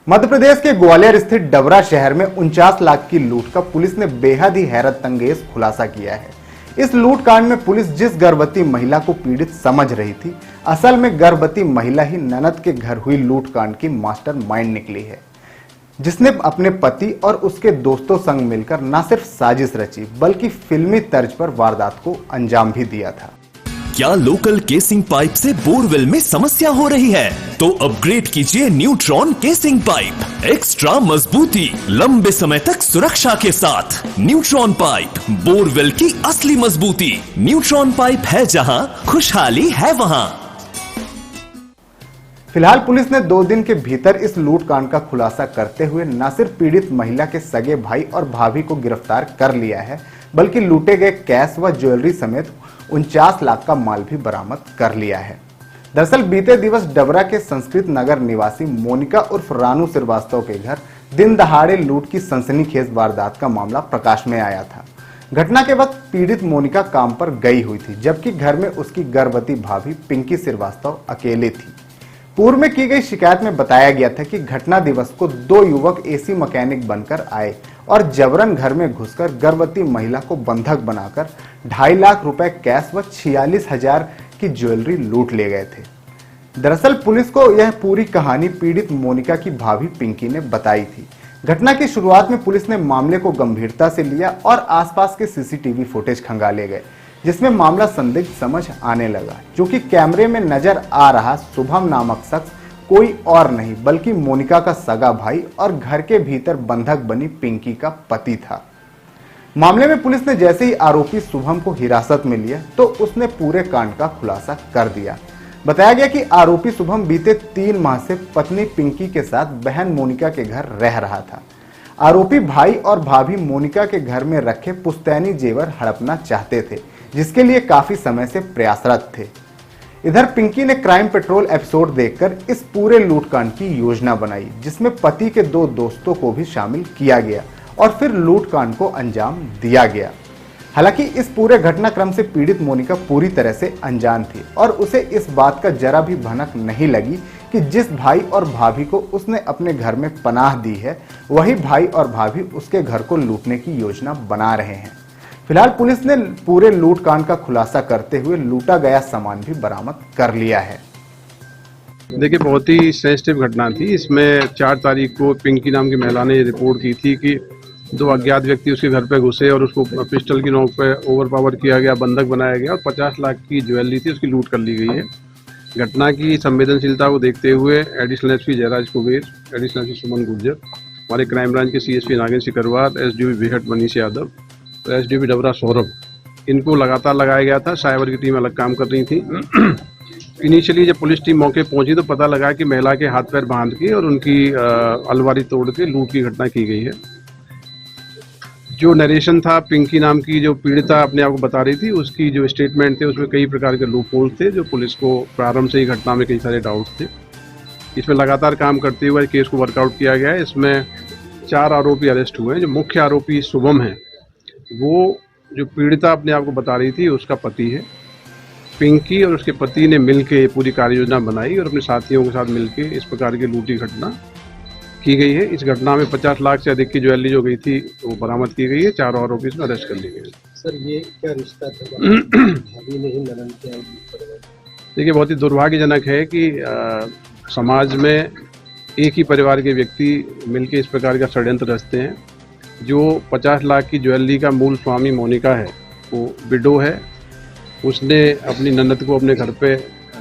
मध्य प्रदेश के ग्वालियर स्थित डबरा शहर में 49 लाख की लूट का पुलिस ने बेहद ही हैरत अंगेज खुलासा किया है। इस लूट कांड में पुलिस जिस गर्भवती महिला को पीड़ित समझ रही थी, असल में गर्भवती महिला ही ननद के घर हुई लूट कांड की मास्टरमाइंड निकली है, जिसने अपने पति और उसके दोस्तों संग मिलकर न सिर्फ साजिश रची बल्कि फिल्मी तर्ज पर वारदात को अंजाम भी दिया था। क्या लोकल केसिंग पाइप से बोरवेल में समस्या हो रही है? तो अपग्रेड कीजिए न्यूट्रॉन केसिंग पाइप। एक्स्ट्रा मजबूती, लंबे समय तक सुरक्षा के साथ। न्यूट्रॉन पाइप, बोरवेल की असली मजबूती। न्यूट्रॉन पाइप है जहां, खुशहाली है वहां। फिलहाल पुलिस ने 2 दिन के भीतर इस लूट कांड का खुलासा करते हुए न सिर्फ पीड़ित महिला के सगे भाई और भाभी को गिरफ्तार कर लिया है, बल्कि लूटे गए कैश व ज्वेलरी समेत 49 लाख का माल भी बरामद कर लिया है। दरअसल बीते दिवस डबरा के संस्कृत नगर निवासी मोनिका उर्फ रानू श्रीवास्तव के घर दिन दहाड़े लूट की सनसनीखेज वारदात का मामला प्रकाश में आया था। घटना के वक्त पीड़ित मोनिका काम पर गई हुई थी, जबकि घर में उसकी गर्भवती भाभी पिंकी श्रीवास्तव अकेले थी। पूर्व में की गई शिकायत में बताया गया था कि घटना दिवस को 2 युवक एसी मैकेनिक बनकर आए और जबरन घर में घुसकर गर्भवती महिला को बंधक बनाकर 2.5 लाख रुपए कैश व 46,000 की ज्वेलरी लूट ले गए थे। दरअसल पुलिस को यह पूरी कहानी पीड़ित मोनिका की भाभी पिंकी ने बताई थी। घटना की शुरुआत में पुलिस ने मामले को गंभीरता से लिया और आसपास के सीसीटीवी फुटेज खंगाले गए, जिसमें मामला संदिग्ध समझ आने लगा, जो कि कैमरे में नजर आ रहा शुभम नामक शख्स कोई और नहीं बल्कि मोनिका का सगा भाई और घर के भीतर बंधक बनी पिंकी का पति था। मामले में पुलिस ने जैसे ही आरोपी शुभम को हिरासत में लिया तो उसने पूरे कांड का खुलासा कर दिया। बताया गया कि आरोपी शुभम बीते 3 माह से पत्नी पिंकी के साथ बहन मोनिका के घर रह रहा था। आरोपी भाई और भाभी मोनिका के घर में रखे पुश्तैनी जेवर हड़पना चाहते थे, जिसके लिए काफी समय से प्रयासरत थे। इधर पिंकी ने क्राइम पेट्रोल एपिसोड देखकर इस पूरे लूटकांड की योजना बनाई, जिसमें पति के 2 दोस्तों को भी शामिल किया गया और फिर लूटकांड को अंजाम दिया गया। हालांकि इस पूरे घटनाक्रम से पीड़ित मोनिका पूरी तरह से अनजान थी और उसे इस बात का जरा भी भनक नहीं लगी कि जिस भाई और भाभी को उसने अपने घर में पनाह दी है, वही भाई और भाभी उसके घर को लूटने की योजना बना रहे हैं। फिलहाल पुलिस ने पूरे लूट कांड का खुलासा करते हुए लूटा गया सामान भी बरामद कर लिया है। देखिए, बहुत ही सेंसिटिव घटना थी। इसमें 4 तारीख को पिंकी नाम की महिला ने रिपोर्ट की थी कि 2 अज्ञात व्यक्ति उसके घर पे घुसे और उसको पिस्टल की नोक पे ओवरपावर किया गया, बंधक बनाया गया और 50 लाख की ज्वेलरी थी उसकी लूट कर ली गई है। घटना की संवेदनशीलता को देखते हुए additional SP Jayaraj Kuber, additional SP Suman Gurjar, हमारे क्राइम ब्रांच के CSP Nagendra Sikarwar, SDP Bihat Manish Yadav, SDP Dabra Saurabh, इनको लगातार लगाया गया था। साइबर की टीम अलग काम कर रही थी। इनिशियली जब पुलिस टीम मौके पहुंची तो पता लगा कि महिला के हाथ पैर बांध के और उनकी अलमारी तोड़ के लूट की घटना की गई है। जो नरेशन था पिंकी नाम की जो पीड़िता अपने आप को बता रही थी, उसकी जो स्टेटमेंट थे उसमें कई प्रकार के लूप होल्स थे, जो पुलिस को प्रारंभ से ही घटना में कई सारे डाउट्स थे। इसमें लगातार काम करते हुए केस को वर्कआउट किया गया है। इसमें 4 आरोपी अरेस्ट हुए हैं। जो मुख्य आरोपी शुभम है, वो जो पीड़िता अपने आप को बता रही थी उसका पति है। पिंकी और उसके पति ने मिलकर पूरी कार्य योजना बनाई और अपने साथियों के साथ मिलकर इस प्रकार की लूटी घटना की गई है। इस घटना में 50 लाख से अधिक की ज्वेलरी जो गई थी वो बरामद की गई है। 4 आरोपी इसमें अरेस्ट कर लिए गए। सर, ये क्या रिश्ता था? भाभी नहीं, ननद के? देखिए, बहुत ही दुर्भाग्यजनक है कि समाज में एक ही परिवार के व्यक्ति मिलकर इस प्रकार का षड्यंत्र रचते हैं। जो 50 लाख की ज्वेलरी का मूल स्वामी मोनिका है, वो विडो है। उसने अपनी ननद को अपने घर पे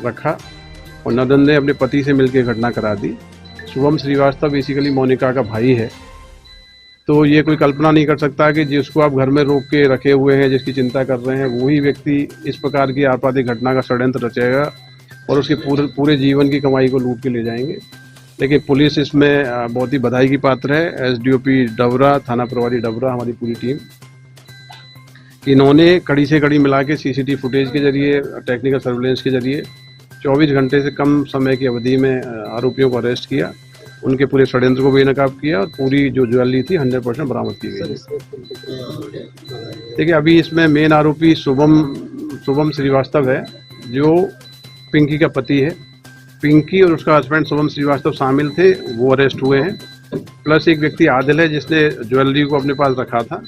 रखा और ननद ने अपने पति से मिलकर घटना करा दी। शुभम श्रीवास्तव बेसिकली मोनिका का भाई है। तो ये कोई कल्पना नहीं कर सकता कि जिसको आप घर में रोक के रखे हुए हैं, जिसकी चिंता कर रहे हैं, वही व्यक्ति इस प्रकार की आपराधिक घटना का षड्यंत्र रचेगा और उसके पूरे जीवन की कमाई को लूट के ले जाएंगे। लेकिन पुलिस इसमें बहुत ही बधाई की पात्र है। एसडीओपी डबरा, थाना प्रभारी डबरा, हमारी पूरी टीम, इन्होंने कड़ी से कड़ी मिला के सीसीटीवी फुटेज के जरिए, टेक्निकल सर्विलेंस के जरिए 24 घंटे से कम समय की अवधि में आरोपियों को अरेस्ट किया, उनके पूरे षड्यंत्र को बेनकाब किया और पूरी जो ज्वेलरी थी 100% बरामद की गई है। देखिए, अभी इसमें मेन आरोपी शुभम श्रीवास्तव है, जो पिंकी का पति है। पिंकी और उसका हस्बैंड शुभम श्रीवास्तव शामिल थे, वो अरेस्ट हुए हैं। प्लस एक व्यक्ति आदिल है जिसने ज्वेलरी को अपने पास रखा था,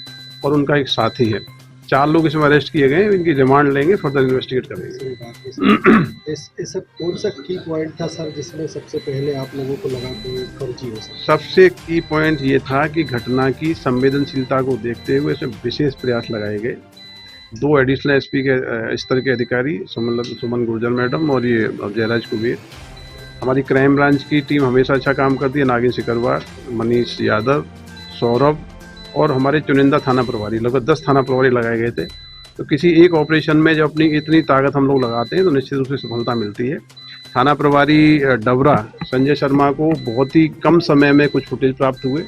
और उनका एक साथी है। 4 लोग इसमें अरेस्ट किए गए हैं। इनकी रिमांड लेंगे, फर्दर इन्वेस्टिगेट करेंगे। ऐसा कौन सा की पॉइंट था सर जिसमें सबसे पहले आप लोगों को लगा कि ये फर्जी हो सकता सबसे की पॉइंट ये था कि घटना की संवेदनशीलता को देखते हुए इसमें विशेष प्रयास लगाए गए। 2 एडिशनल एसपी के स्तर के अधिकारी सुमन गुर्जर मैडम और ये जयराज कुबेर, हमारी क्राइम ब्रांच की टीम हमेशा अच्छा काम करती है। नागिन सिकरवार, मनीष यादव, सौरभ और हमारे चुनिंदा थाना प्रभारी, लगभग 10 थाना प्रभारी लगाए गए थे। तो किसी एक ऑपरेशन में जब अपनी इतनी ताकत हम लोग लगाते हैं तो निश्चित रूप से सफलता मिलती है। थाना प्रभारी डबरा संजय शर्मा को बहुत ही कम समय में कुछ फुटेज प्राप्त हुए।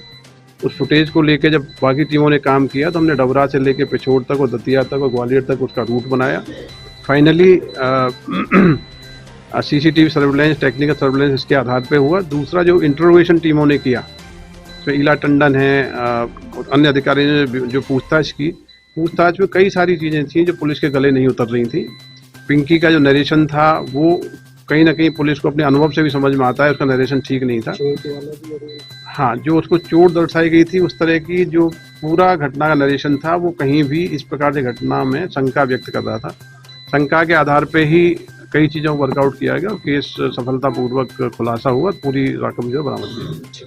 उस फुटेज को लेके जब बाकी टीमों ने काम किया तो हमने डबरा से लेके पिछोड़ तक और दतिया तक और ग्वालियर तक उसका रूट बनाया। Finally CCTV surveillance, technical surveillance इसके आधार पे हुआ। दूसरा जो इंटरोगेशन टीमों ने किया, तो इला टंडन है और अन्य अधिकारियों ने जो पूछताछ में कई सारी चीज़ें थी जो पुलिस के गले नहीं उतर रही थी। पिंकी का जो नरेशन था वो कहीं ना कहीं पुलिस को अपने अनुभव से भी समझ में आता है उसका नरेशन ठीक नहीं था। चोट वाला भी अभी हाँ, जो उसको चोट दर्शाई गई थी उस तरह की जो पूरा घटना का नरेशन था वो कहीं भी इस प्रकार की घटना में शंका व्यक्त कर रहा था। शंका के आधार पे ही कई चीज़ों को वर्कआउट किया गया और केस सफलतापूर्वक खुलासा हुआ। पूरी रकम जो बरामद की।